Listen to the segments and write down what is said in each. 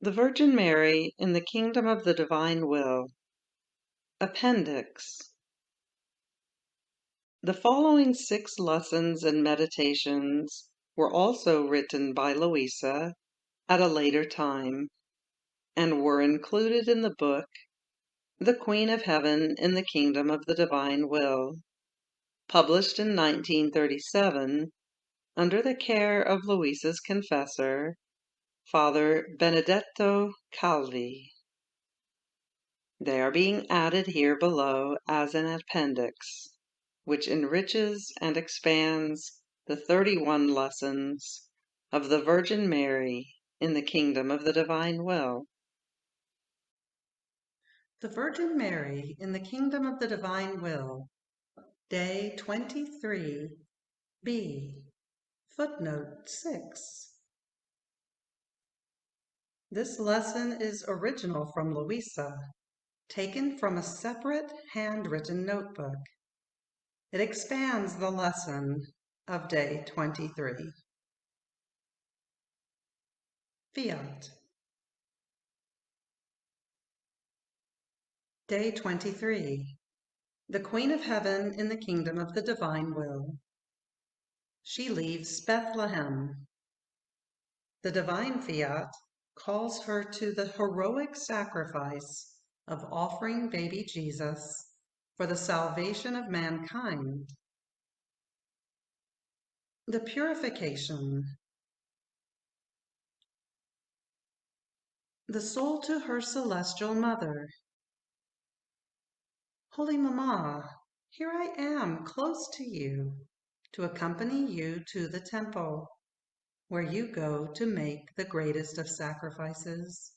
The Virgin Mary in the Kingdom of the Divine Will. Appendix. The following 6 lessons and meditations were also written by Luisa at a later time and were included in the book The Queen of Heaven in the Kingdom of the Divine Will, published in 1937 under the care of Luisa's confessor, Father Benedetto Calvi. They are being added here below as an appendix, which enriches and expands the 31 lessons of the Virgin Mary in the Kingdom of the Divine Will. The Virgin Mary in the Kingdom of the Divine Will, Day 23, B, footnote 6. This lesson is original from Luisa, taken from a separate handwritten notebook. It expands the lesson of Day 23. Fiat. Day 23. The Queen of Heaven in the Kingdom of the Divine Will. She leaves Bethlehem. The divine Fiat calls her to the heroic sacrifice of offering baby Jesus for the salvation of mankind. The purification. The soul to her celestial mother. Holy Mama, here I am close to you to accompany you to the temple where you go to make the greatest of sacrifices,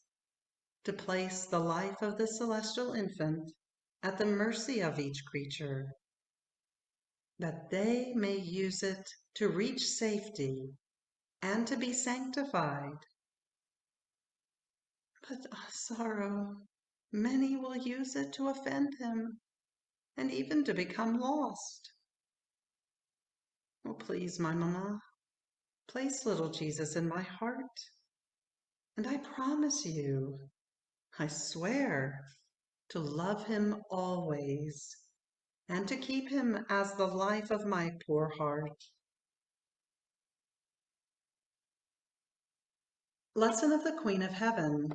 to place the life of the celestial infant at the mercy of each creature, that they may use it to reach safety and to be sanctified. But sorrow, many will use it to offend him and even to become lost. Oh, please, my Mama, place little Jesus in my heart, and I promise you, I swear, to love him always, and to keep him as the life of my poor heart. Lesson of the Queen of Heaven.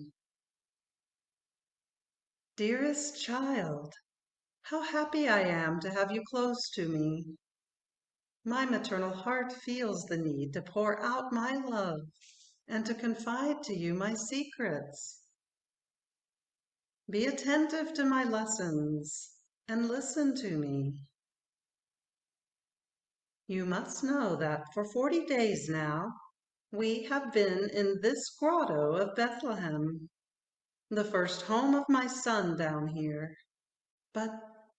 Dearest child, how happy I am to have you close to me. My maternal heart feels the need to pour out my love and to confide to you my secrets. Be attentive to my lessons and listen to me. You must know that for 40 days now, we have been in this grotto of Bethlehem, the first home of my son down here. But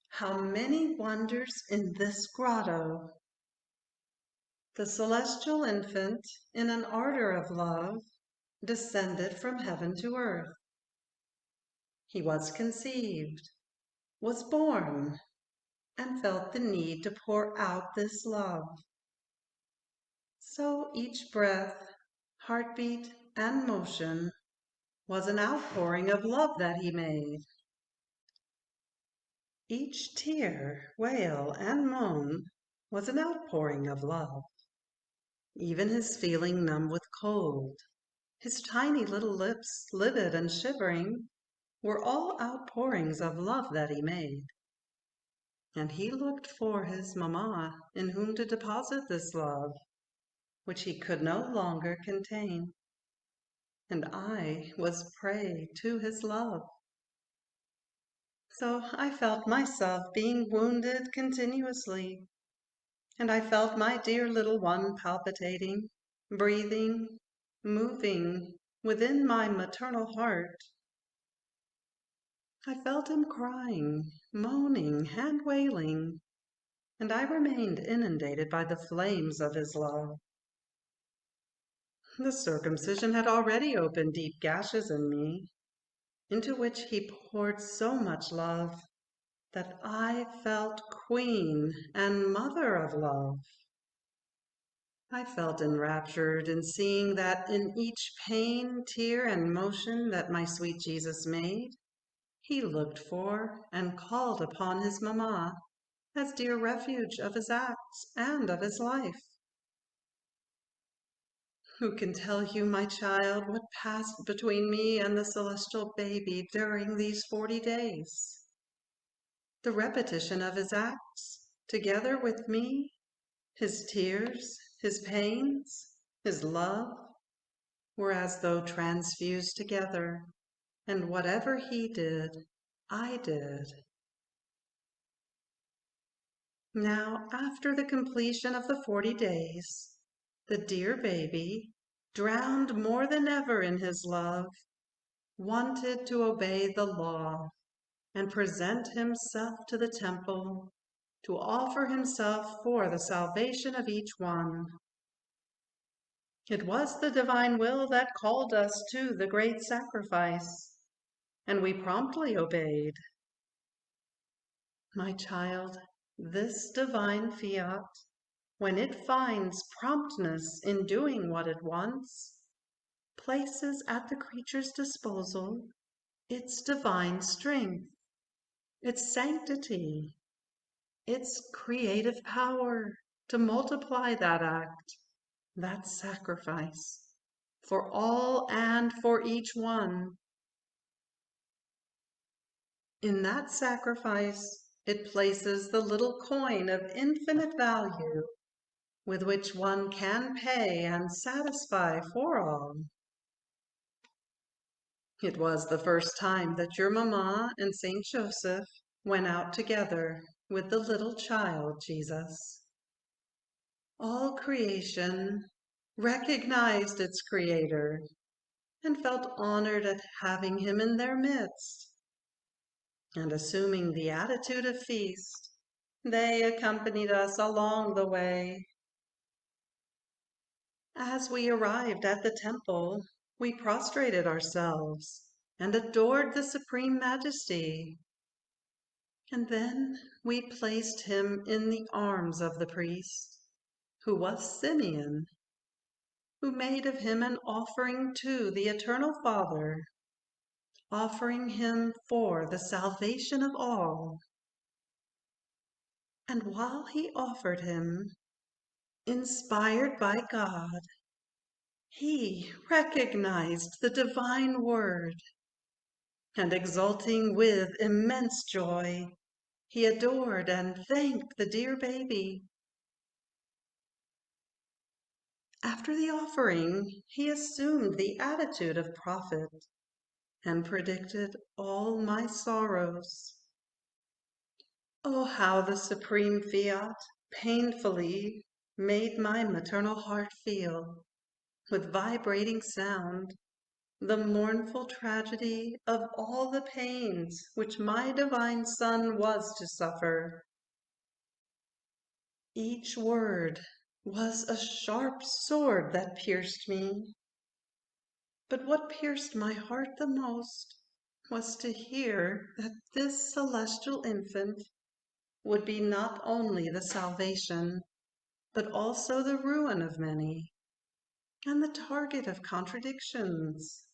how many wonders in this grotto! The celestial infant, in an ardor of love, descended from heaven to earth. He was conceived, was born, and felt the need to pour out this love. So each breath, heartbeat, and motion was an outpouring of love that he made. Each tear, wail, and moan was an outpouring of love. Even his feeling numb with cold, his tiny little lips livid and shivering, were all outpourings of love that he made. And he looked for his Mamma in whom to deposit this love, which he could no longer contain. And I was prey to his love. So I felt myself being wounded continuously, and I felt my dear little one palpitating, breathing, moving within my maternal heart. I felt him crying, moaning, and wailing, and I remained inundated by the flames of his love. The circumcision had already opened deep gashes in me, into which he poured so much love that I felt queen and mother of love. I felt enraptured in seeing that in each pain, tear, and motion that my sweet Jesus made, he looked for and called upon his mamma as dear refuge of his acts and of his life. Who can tell you, my child, what passed between me and the celestial baby during these 40 days? The repetition of his acts, together with me, his tears, his pains, his love, were as though transfused together, and whatever he did, I did. Now, after the completion of the 40 days, the dear baby, drowned more than ever in his love, wanted to obey the law and present himself to the temple to offer himself for the salvation of each one. It was the divine will that called us to the great sacrifice, and we promptly obeyed. My child, this divine fiat, when it finds promptness in doing what it wants, places at the creature's disposal its divine strength, its sanctity, its creative power to multiply that act, that sacrifice, for all and for each one. In that sacrifice, it places the little coin of infinite value with which one can pay and satisfy for all. It was the first time that your mamma and Saint Joseph went out together with the little child Jesus. All creation recognized its creator and felt honored at having him in their midst. And assuming the attitude of feast, they accompanied us along the way. As we arrived at the temple, we prostrated ourselves and adored the Supreme Majesty. And then we placed him in the arms of the priest, who was Simeon, who made of him an offering to the Eternal Father, offering him for the salvation of all. And while he offered him, inspired by God, he recognized the divine word, and exulting with immense joy, he adored and thanked the dear baby. After the offering, he assumed the attitude of prophet and predicted all my sorrows. Oh, how the supreme fiat painfully made my maternal heart feel, with vibrating sound, the mournful tragedy of all the pains which my divine Son was to suffer. Each word was a sharp sword that pierced me. But what pierced my heart the most was to hear that this celestial infant would be not only the salvation, but also the ruin of many, and the target of contradictions.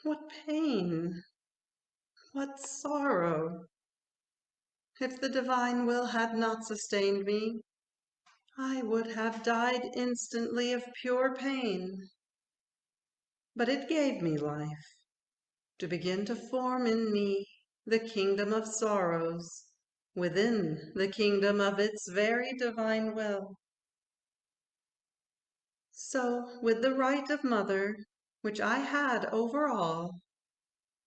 What pain, what sorrow! If the divine will had not sustained me, I would have died instantly of pure pain. But it gave me life, to begin to form in me the kingdom of sorrows within the kingdom of its very divine will. So, with the right of mother, which I had over all,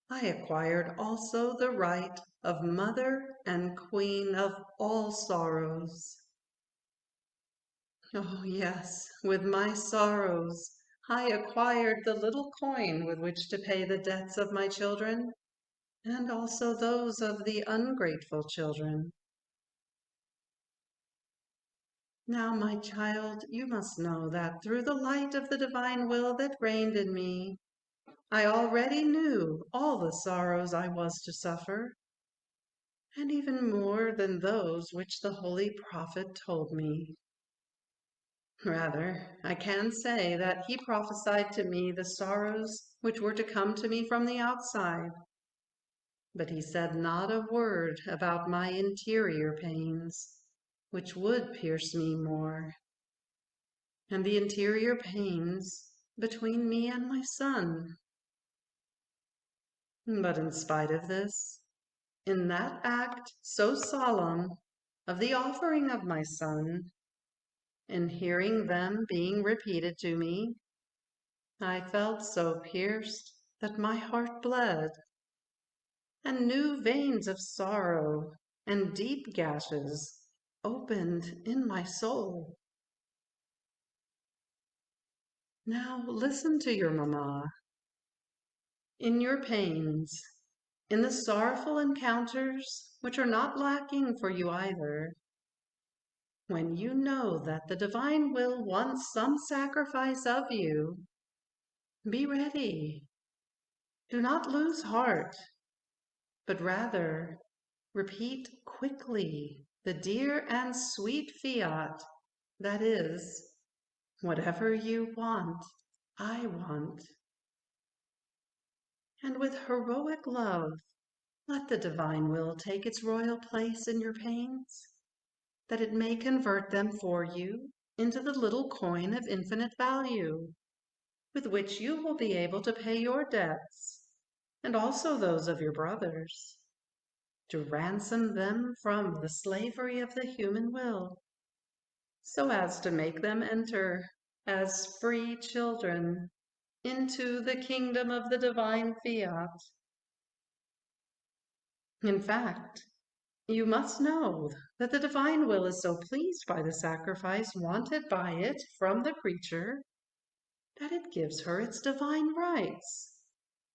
I acquired also the right of mother and queen of all sorrows. Oh yes, with my sorrows, I acquired the little coin with which to pay the debts of my children, and also those of the ungrateful children. Now, my child, you must know that through the light of the divine will that reigned in me, I already knew all the sorrows I was to suffer, and even more than those which the holy prophet told me. Rather, I can say that he prophesied to me the sorrows which were to come to me from the outside, but he said not a word about my interior pains, which would pierce me more, and the interior pains between me and my son. But in spite of this, in that act so solemn of the offering of my son, in hearing them being repeated to me, I felt so pierced that my heart bled, and new veins of sorrow and deep gashes opened in my soul. Now listen to your mamma. In your pains, in the sorrowful encounters which are not lacking for you either, when you know that the divine will wants some sacrifice of you, be ready. Do not lose heart, but rather repeat quickly the dear and sweet Fiat, that is, whatever you want, I want. And with heroic love, let the divine will take its royal place in your pains, that it may convert them for you into the little coin of infinite value, with which you will be able to pay your debts, and also those of your brothers, to ransom them from the slavery of the human will, so as to make them enter as free children into the kingdom of the divine Fiat. In fact, you must know that the divine will is so pleased by the sacrifice wanted by it from the creature that it gives her its divine rights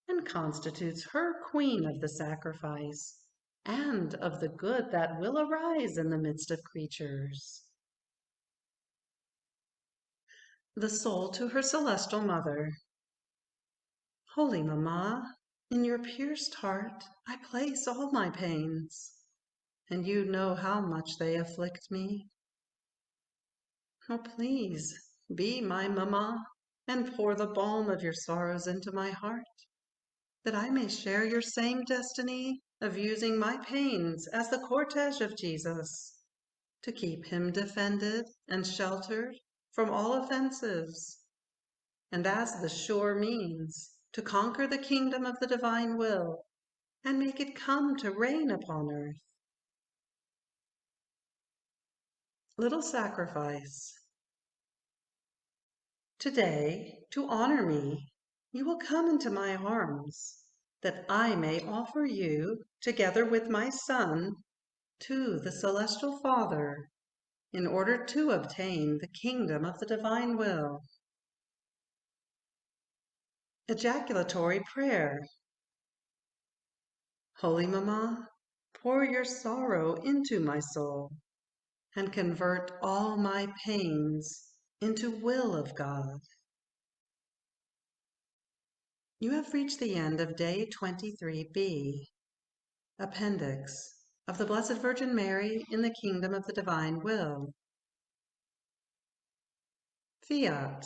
and constitutes her queen of the sacrifice and of the good that will arise in the midst of creatures. The soul to her celestial mother. Holy Mamma, in your pierced heart I place all my pains, and you know how much they afflict me. Oh, please be my Mamma, and pour the balm of your sorrows into my heart, that I may share your same destiny of using my pains as the cortege of Jesus, to keep him defended and sheltered from all offenses, and as the sure means to conquer the kingdom of the divine will and make it come to reign upon earth. Little sacrifice. Today, to honor me, you will come into my arms, that I may offer you, together with my son, to the celestial Father, in order to obtain the kingdom of the divine will. Ejaculatory prayer. Holy Mamma, pour your sorrow into my soul, and convert all my pains into will of God. You have reached the end of Day 23b, Appendix, of the Blessed Virgin Mary in the Kingdom of the Divine Will. Fiat.